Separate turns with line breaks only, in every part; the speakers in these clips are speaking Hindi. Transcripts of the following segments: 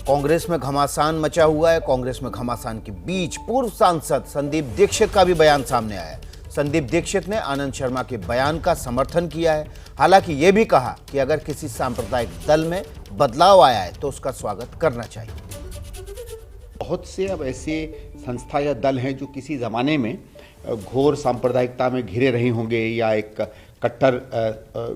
कांग्रेस में घमासान मचा हुआ है। कांग्रेस में घमासान के बीच पूर्व सांसद संदीप दीक्षित का भी बयान सामने आया है। संदीप दीक्षित ने आनंद शर्मा के बयान का समर्थन किया है। हालांकि ये भी कहा कि अगर किसी सांप्रदायिक दल में बदलाव आया है तो उसका स्वागत करना चाहिए।
बहुत से अब ऐसे संस्था या दल हैं जो किसी ज़माने में घोर सांप्रदायिकता में घिरे रहे होंगे या एक कट्टर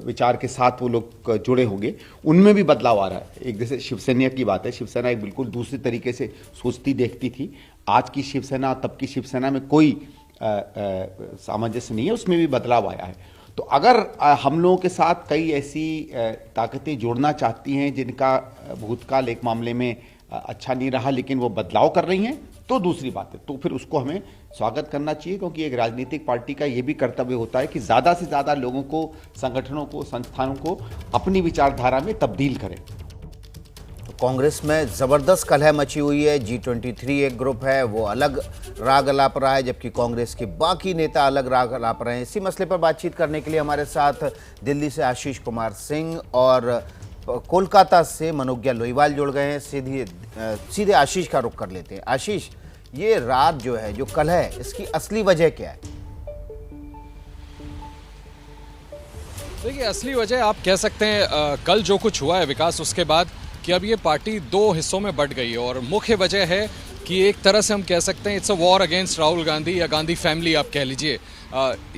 विचार के साथ वो लोग जुड़े होंगे, उनमें भी बदलाव आ रहा है। एक जैसे शिवसेना की बात है, शिवसेना एक बिल्कुल दूसरी तरीके से सोचती देखती थी। आज की शिवसेना तब की शिवसेना में कोई सामंजस्य नहीं है, उसमें भी बदलाव आया है। तो अगर हम लोगों के साथ कई ऐसी ताकतें जोड़ना चाहती हैं जिनका भूतकाल एक मामले में अच्छा नहीं रहा लेकिन वो बदलाव कर रही हैं, तो दूसरी बात है, तो फिर उसको हमें स्वागत करना चाहिए। क्योंकि एक राजनीतिक पार्टी का ये भी कर्तव्य होता है कि ज़्यादा से ज़्यादा लोगों को, संगठनों को, संस्थानों को अपनी विचारधारा में तब्दील करें।
तो कांग्रेस में ज़बरदस्त कलह मची हुई है। G23 एक ग्रुप है, वो अलग राग अलाप रहा है, जबकि कांग्रेस के बाकी नेता अलग राग अलाप रहे हैं। इसी मसले पर बातचीत करने के लिए हमारे साथ दिल्ली से आशीष कुमार सिंह और कोलकाता से मनोज्ञा लोईवाल जुड़ गए हैं। सीधे आशीष का रुख कर लेते हैं। आशीष, ये रात जो है, जो कलह है, इसकी असली वजह क्या है?
देखिए, असली वजह आप कह सकते हैं कल जो कुछ हुआ है विकास, उसके बाद कि अब ये पार्टी दो हिस्सों में बंट गई है। और मुख्य वजह है कि एक तरह से हम कह सकते हैं it's a war against Rahul Gandhi या गांधी फैमिली आप कह लीजिए।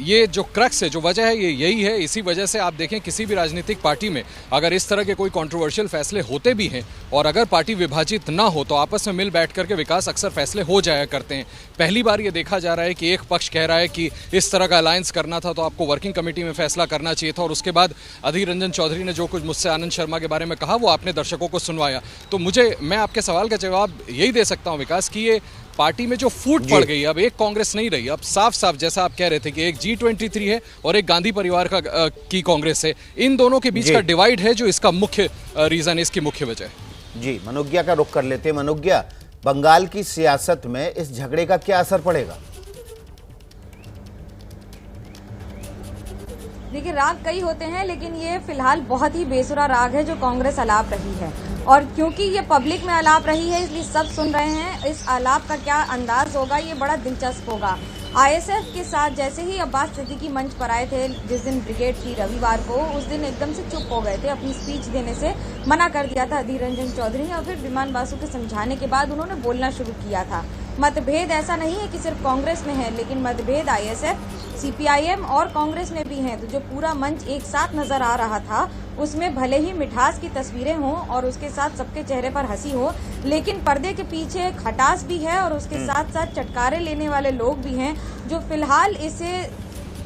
ये जो क्रक्स है, जो वजह है, ये यही है। इसी वजह से आप देखें किसी भी राजनीतिक पार्टी में अगर इस तरह के कोई कंट्रोवर्शियल फैसले होते भी हैं और अगर पार्टी विभाजित ना हो तो आपस में मिल बैठ करके विकास अक्सर फैसले हो जाया करते हैं। पहली बार ये देखा जा रहा है कि एक पक्ष कह रहा है कि इस तरह का अलायंस करना था तो आपको वर्किंग कमेटी में फैसला करना चाहिए था, और उसके बाद अधीर रंजन चौधरी ने जो कुछ मुझसे आनंद शर्मा के बारे में कहा वो आपने दर्शकों को सुनवाया। तो मैं आपके सवाल का जवाब यही दे सकता हूँ विकास कि ये पार्टी में जो फूट पड़ गई, अब एक कांग्रेस नहीं रही। अब साफ साफ जैसा आप कह रहे थे कि एक G23 है और एक गांधी परिवार की कांग्रेस है, इन दोनों के बीच का डिवाइड है जो इसका मुख्य रीजन है, इसकी मुख्य वजह है। जी,
मनोज्ञा का रुख कर लेते हैं। मनोज्ञा, बंगाल की सियासत में इस झगड़े का क्या असर पड़ेगा?
देखिए, राग कई होते हैं लेकिन ये फिलहाल बहुत ही बेसुरा राग है जो कांग्रेस अलाप रही है। और क्योंकि ये पब्लिक में अलाप रही है इसलिए सब सुन रहे हैं। इस अलाप का क्या अंदाज होगा ये बड़ा दिलचस्प होगा। ISF के साथ जैसे ही अब्बास सिद्दीकी मंच पर आए थे जिस दिन ब्रिगेड थी रविवार को, उस दिन एकदम से चुप हो गए थे। अपनी स्पीच देने से मना कर दिया था अधीर रंजन चौधरी ने, और फिर विमान बासु के समझाने के बाद उन्होंने बोलना शुरू किया था। मतभेद ऐसा नहीं है कि सिर्फ कांग्रेस में है, लेकिन मतभेद ISF, CPIM और कांग्रेस में भी हैं। तो जो पूरा मंच एक साथ नजर आ रहा था उसमें भले ही मिठास की तस्वीरें हों और उसके साथ सबके चेहरे पर हंसी हो, लेकिन पर्दे के पीछे खटास भी है और उसके साथ साथ चटकारे लेने वाले लोग भी हैं जो फिलहाल इसे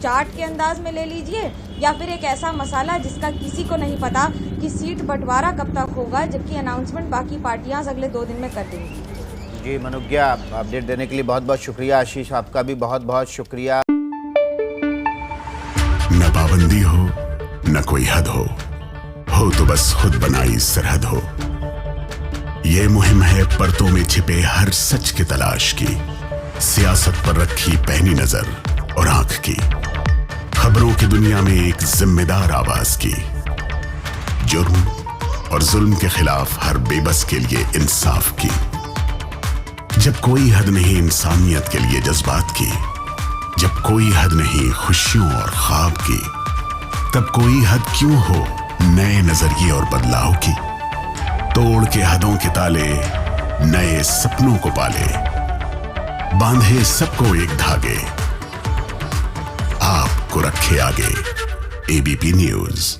चाट के अंदाज में ले लीजिए या फिर एक ऐसा मसाला जिसका किसी को नहीं पता कि सीट बंटवारा कब तक होगा, जबकि अनाउंसमेंट बाकी पार्टियां अगले 2 दिन में कर देंगी।
जी मनोज्ञा, अपडेट देने के लिए बहुत बहुत शुक्रिया। आशीष, आपका भी बहुत बहुत शुक्रिया।
न पाबंदी हो न कोई हद हो तो बस खुद बनाई सरहद हो। ये मुहिम है परतों में छिपे हर सच की तलाश की, सियासत पर रखी पैनी नजर और आंख की, खबरों की दुनिया में एक जिम्मेदार आवाज की, जुर्म और जुल्म के खिलाफ हर बेबस के लिए इंसाफ की। जब कोई हद नहीं इंसानियत के लिए जज्बात की, जब कोई हद नहीं खुशियों और ख्वाब की, तब कोई हद क्यों हो नए नजरिए और बदलाव की। तोड़ के हदों के ताले नए सपनों को पाले, बांधे सबको एक धागे, आपको रखे आगे। ABP news.